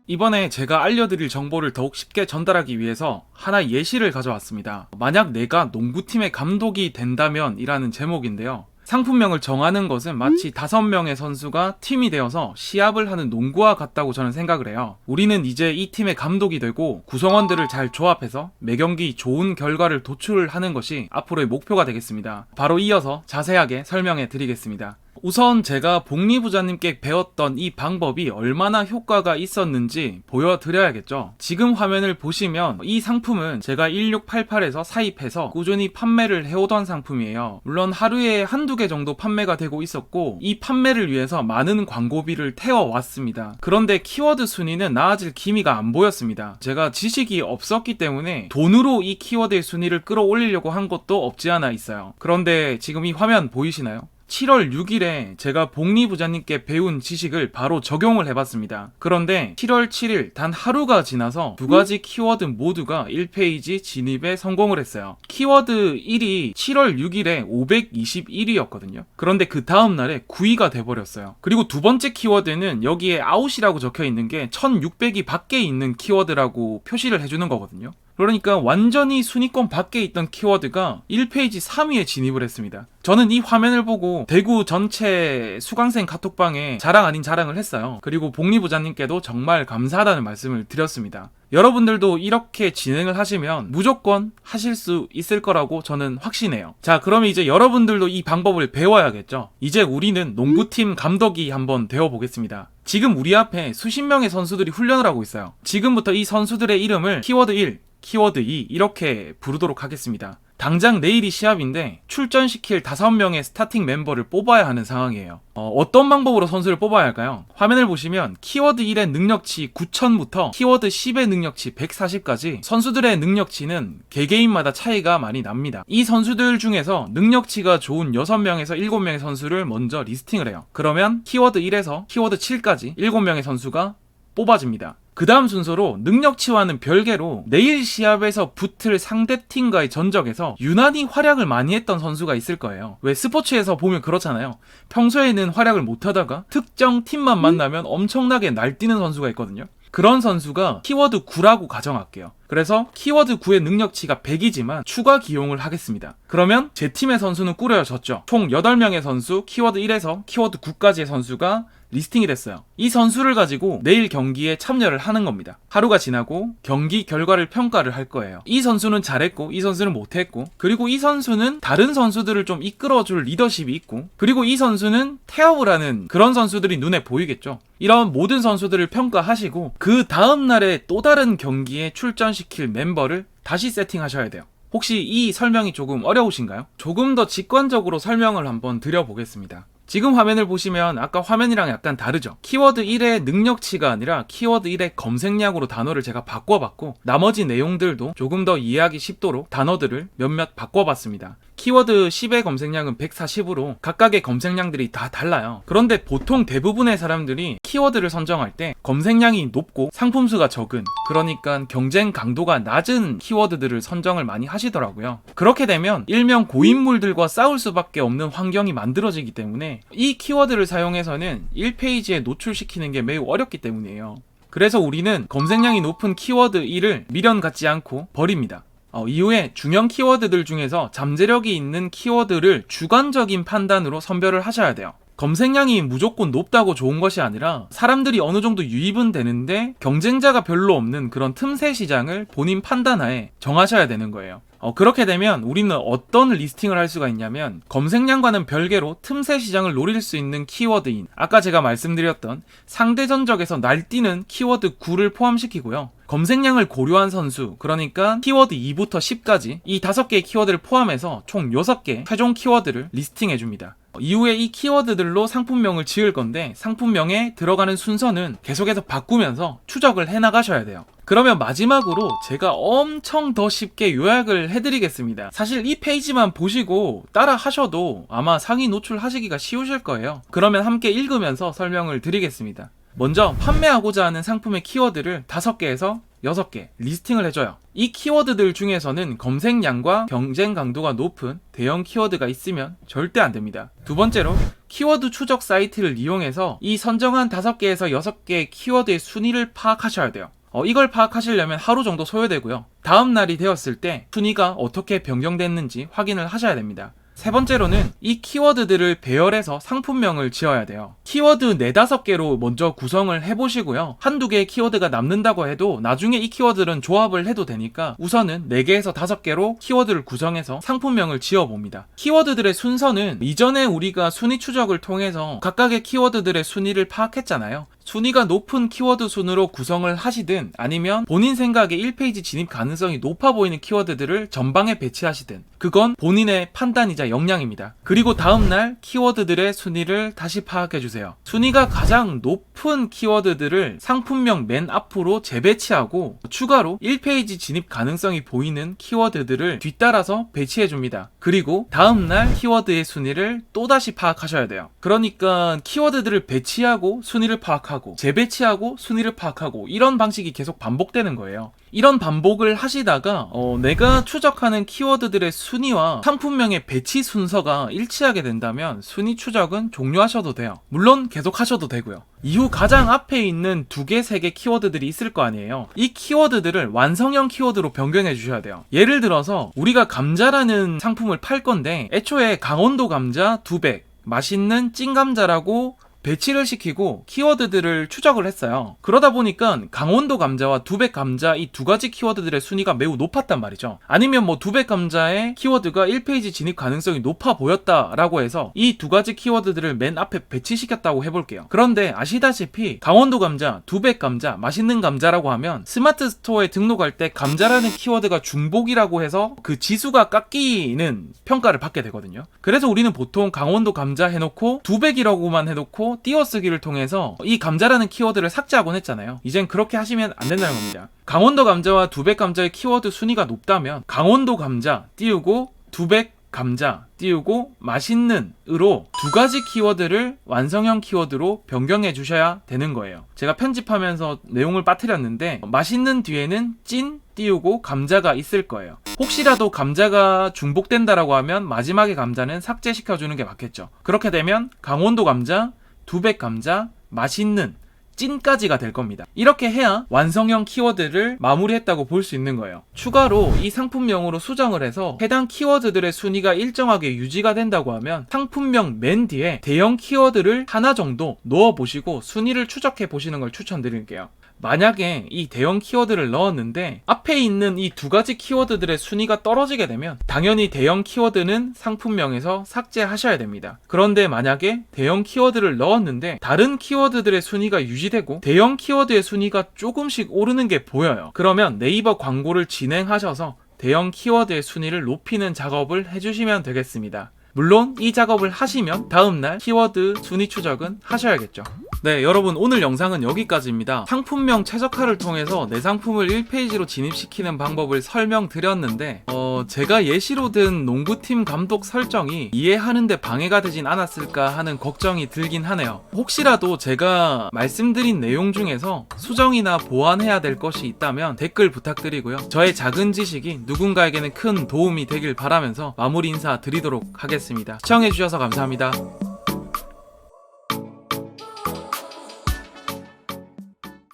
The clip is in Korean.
이번에 제가 알려드릴 정보를 더욱 쉽게 전달하기 위해서 하나 예시를 가져왔습니다. 만약 내가 농구팀의 감독이 된다면 이라는 제목인데요. 상품명을 정하는 것은 마치 5명의 선수가 팀이 되어서 시합을 하는 농구와 같다고 저는 생각을 해요. 우리는 이제 이 팀의 감독이 되고 구성원들을 잘 조합해서 매경기 좋은 결과를 도출하는 것이 앞으로의 목표가 되겠습니다. 바로 이어서 자세하게 설명해 드리겠습니다. 우선 제가 복리부자님께 배웠던 이 방법이 얼마나 효과가 있었는지 보여드려야겠죠. 지금 화면을 보시면 이 상품은 제가 1688에서 사입해서 꾸준히 판매를 해오던 상품이에요. 물론 하루에 한두 개 정도 판매가 되고 있었고 이 판매를 위해서 많은 광고비를 태워왔습니다. 그런데 키워드 순위는 나아질 기미가 안 보였습니다. 제가 지식이 없었기 때문에 돈으로 이 키워드의 순위를 끌어올리려고 한 것도 없지 않아 있어요. 그런데 지금 이 화면 보이시나요? 7월 6일에 제가 복리부자님께 배운 지식을 바로 적용을 해봤습니다. 그런데 7월 7일 단 하루가 지나서 두 가지 키워드 모두가 1페이지 진입에 성공을 했어요. 키워드 1이 7월 6일에 521위였거든요. 그런데 그 다음날에 9위가 돼버렸어요. 그리고 두 번째 키워드는 여기에 아웃이라고 적혀있는 게 1600위 밖에 있는 키워드라고 표시를 해주는 거거든요. 그러니까 완전히 순위권 밖에 있던 키워드가 1페이지 3위에 진입을 했습니다. 저는 이 화면을 보고 대구 전체 수강생 카톡방에 자랑 아닌 자랑을 했어요. 그리고 복리부자님께도 정말 감사하다는 말씀을 드렸습니다. 여러분들도 이렇게 진행을 하시면 무조건 하실 수 있을 거라고 저는 확신해요. 자, 그러면 이제 여러분들도 이 방법을 배워야겠죠. 이제 우리는 농구팀 감독이 한번 되어보겠습니다. 지금 우리 앞에 수십 명의 선수들이 훈련을 하고 있어요. 지금부터 이 선수들의 이름을 키워드 1, 키워드 2 이렇게 부르도록 하겠습니다. 당장 내일이 시합인데 출전시킬 5명의 스타팅 멤버를 뽑아야 하는 상황이에요. 어떤 방법으로 선수를 뽑아야 할까요? 화면을 보시면 키워드 1의 능력치 9000부터 키워드 10의 능력치 140까지 선수들의 능력치는 개개인마다 차이가 많이 납니다. 이 선수들 중에서 능력치가 좋은 6명에서 7명의 선수를 먼저 리스팅을 해요. 그러면 키워드 1에서 키워드 7까지 7명의 선수가 뽑아집니다. 그 다음 순서로 능력치와는 별개로 내일 시합에서 붙을 상대팀과의 전적에서 유난히 활약을 많이 했던 선수가 있을 거예요. 왜 스포츠에서 보면 그렇잖아요. 평소에는 활약을 못하다가 특정 팀만 만나면 엄청나게 날뛰는 선수가 있거든요. 그런 선수가 키워드 9라고 가정할게요. 그래서 키워드 9의 능력치가 100이지만 추가 기용을 하겠습니다. 그러면 제 팀의 선수는 꾸려졌죠. 총 8명의 선수, 키워드 1에서 키워드 9까지의 선수가 리스팅이 됐어요. 이 선수를 가지고 내일 경기에 참여를 하는 겁니다. 하루가 지나고 경기 결과를 평가를 할 거예요. 이 선수는 잘했고 이 선수는 못했고, 그리고 이 선수는 다른 선수들을 좀 이끌어줄 리더십이 있고, 그리고 이 선수는 태업을 하는 그런 선수들이 눈에 보이겠죠. 이런 모든 선수들을 평가하시고 그 다음날에 또 다른 경기에 출전시킬 멤버를 다시 세팅하셔야 돼요. 혹시 이 설명이 조금 어려우신가요? 조금 더 직관적으로 설명을 한번 드려보겠습니다. 지금 화면을 보시면 아까 화면이랑 약간 다르죠? 키워드 1의 능력치가 아니라 키워드 1의 검색량으로 단어를 제가 바꿔봤고, 나머지 내용들도 조금 더 이해하기 쉽도록 단어들을 몇몇 바꿔봤습니다. 키워드 10의 검색량은 140으로 각각의 검색량들이 다 달라요. 그런데 보통 대부분의 사람들이 키워드를 선정할 때 검색량이 높고 상품수가 적은, 그러니까 경쟁 강도가 낮은 키워드들을 선정을 많이 하시더라고요. 그렇게 되면 일명 고인물들과 싸울 수밖에 없는 환경이 만들어지기 때문에 이 키워드를 사용해서는 1페이지에 노출시키는 게 매우 어렵기 때문이에요. 그래서 우리는 검색량이 높은 키워드 1을 미련 갖지 않고 버립니다. 이후에 중형 키워드들 중에서 잠재력이 있는 키워드를 주관적인 판단으로 선별을 하셔야 돼요. 검색량이 무조건 높다고 좋은 것이 아니라 사람들이 어느 정도 유입은 되는데 경쟁자가 별로 없는 그런 틈새 시장을 본인 판단하에 정하셔야 되는 거예요. 그렇게 되면 우리는 어떤 리스팅을 할 수가 있냐면, 검색량과는 별개로 틈새 시장을 노릴 수 있는 키워드인 아까 제가 말씀드렸던 상대 전적에서 날뛰는 키워드 9를 포함시키고요. 검색량을 고려한 선수, 그러니까 키워드 2부터 10까지 이 5개의 키워드를 포함해서 총 6개 최종 키워드를 리스팅해줍니다. 이후에 이 키워드들로 상품명을 지을 건데 상품명에 들어가는 순서는 계속해서 바꾸면서 추적을 해나가셔야 돼요. 그러면 마지막으로 제가 엄청 더 쉽게 요약을 해드리겠습니다. 사실 이 페이지만 보시고 따라 하셔도 아마 상위 노출하시기가 쉬우실 거예요. 그러면 함께 읽으면서 설명을 드리겠습니다. 먼저 판매하고자 하는 상품의 키워드를 5개에서 6개 리스팅을 해줘요. 이 키워드들 중에서는 검색량과 경쟁 강도가 높은 대형 키워드가 있으면 절대 안됩니다. 두 번째로 키워드 추적 사이트를 이용해서 이 선정한 5개에서 6개의 키워드의 순위를 파악하셔야 돼요. 이걸 파악하시려면 하루 정도 소요되고요. 다음 날이 되었을 때 순위가 어떻게 변경됐는지 확인을 하셔야 됩니다. 세 번째로는 이 키워드들을 배열해서 상품명을 지어야 돼요. 키워드 4-5개로 먼저 구성을 해보시고요. 한두 개의 키워드가 남는다고 해도 나중에 이 키워드는 조합을 해도 되니까 우선은 4개에서 5개로 키워드를 구성해서 상품명을 지어봅니다. 키워드들의 순서는 이전에 우리가 순위 추적을 통해서 각각의 키워드들의 순위를 파악했잖아요. 순위가 높은 키워드 순으로 구성을 하시든 아니면 본인 생각에 1페이지 진입 가능성이 높아 보이는 키워드들을 전방에 배치하시든 그건 본인의 판단이자 역량입니다. 그리고 다음날 키워드들의 순위를 다시 파악해주세요. 순위가 가장 높은 키워드들을 상품명 맨 앞으로 재배치하고 추가로 1페이지 진입 가능성이 보이는 키워드들을 뒤따라서 배치해줍니다. 그리고 다음날 키워드의 순위를 또다시 파악하셔야 돼요. 그러니까 키워드들을 배치하고 순위를 파악하고 재배치하고 순위를 파악하고 이런 방식이 계속 반복되는 거예요. 이런 반복을 하시다가 내가 추적하는 키워드들의 순위와 상품명의 배치 순서가 일치하게 된다면 순위 추적은 종료하셔도 돼요. 물론 계속 하셔도 되고요. 이후 가장 앞에 있는 2개, 3개 키워드들이 있을 거 아니에요. 이 키워드들을 완성형 키워드로 변경해 주셔야 돼요. 예를 들어서 우리가 감자라는 상품을 팔 건데 애초에 강원도 감자 200, 맛있는 찐감자라고 배치를 시키고 키워드들을 추적을 했어요. 그러다 보니까 강원도 감자와 200 감자 이 2가지 키워드들의 순위가 매우 높았단 말이죠. 아니면 200 감자의 키워드가 1페이지 진입 가능성이 높아 보였다라고 해서 이 2가지 키워드들을 맨 앞에 배치시켰다고 해볼게요. 그런데 아시다시피 강원도 감자, 200 감자, 맛있는 감자라고 하면 스마트 스토어에 등록할 때 감자라는 키워드가 중복이라고 해서 그 지수가 깎이는 평가를 받게 되거든요. 그래서 우리는 보통 강원도 감자 해놓고 200이라고만 해놓고 띄어쓰기를 통해서 이 감자라는 키워드를 삭제하곤 했잖아요. 이젠 그렇게 하시면 안 된다는 겁니다. 강원도 감자와 200 감자의 키워드 순위가 높다면 강원도 감자 띄우고 200 감자 띄우고 맛있는 으로 2가지 키워드를 완성형 키워드로 변경해 주셔야 되는 거예요. 제가 편집하면서 내용을 빠뜨렸는데 맛있는 뒤에는 찐 띄우고 감자가 있을 거예요. 혹시라도 감자가 중복된다라고 하면 마지막에 감자는 삭제시켜 주는 게 맞겠죠. 그렇게 되면 강원도 감자, 200 감자, 맛있는, 찐까지가 될 겁니다. 이렇게 해야 완성형 키워드를 마무리했다고 볼 수 있는 거예요. 추가로 이 상품명으로 수정을 해서 해당 키워드들의 순위가 일정하게 유지가 된다고 하면 상품명 맨 뒤에 대형 키워드를 하나 정도 넣어보시고 순위를 추적해 보시는 걸 추천드릴게요. 만약에 이 대형 키워드를 넣었는데 앞에 있는 이 2가지 키워드들의 순위가 떨어지게 되면 당연히 대형 키워드는 상품명에서 삭제하셔야 됩니다. 그런데 만약에 대형 키워드를 넣었는데 다른 키워드들의 순위가 유지되고 대형 키워드의 순위가 조금씩 오르는 게 보여요. 그러면 네이버 광고를 진행하셔서 대형 키워드의 순위를 높이는 작업을 해주시면 되겠습니다. 물론 이 작업을 하시면 다음날 키워드 순위 추적은 하셔야겠죠. 네, 여러분 오늘 영상은 여기까지입니다. 상품명 최적화를 통해서 내 상품을 1페이지로 진입시키는 방법을 설명드렸는데 제가 예시로 든 농구팀 감독 설정이 이해하는데 방해가 되진 않았을까 하는 걱정이 들긴 하네요. 혹시라도 제가 말씀드린 내용 중에서 수정이나 보완해야 될 것이 있다면 댓글 부탁드리고요. 저의 작은 지식이 누군가에게는 큰 도움이 되길 바라면서 마무리 인사 드리도록 하겠습니다. 시청해주셔서 감사합니다.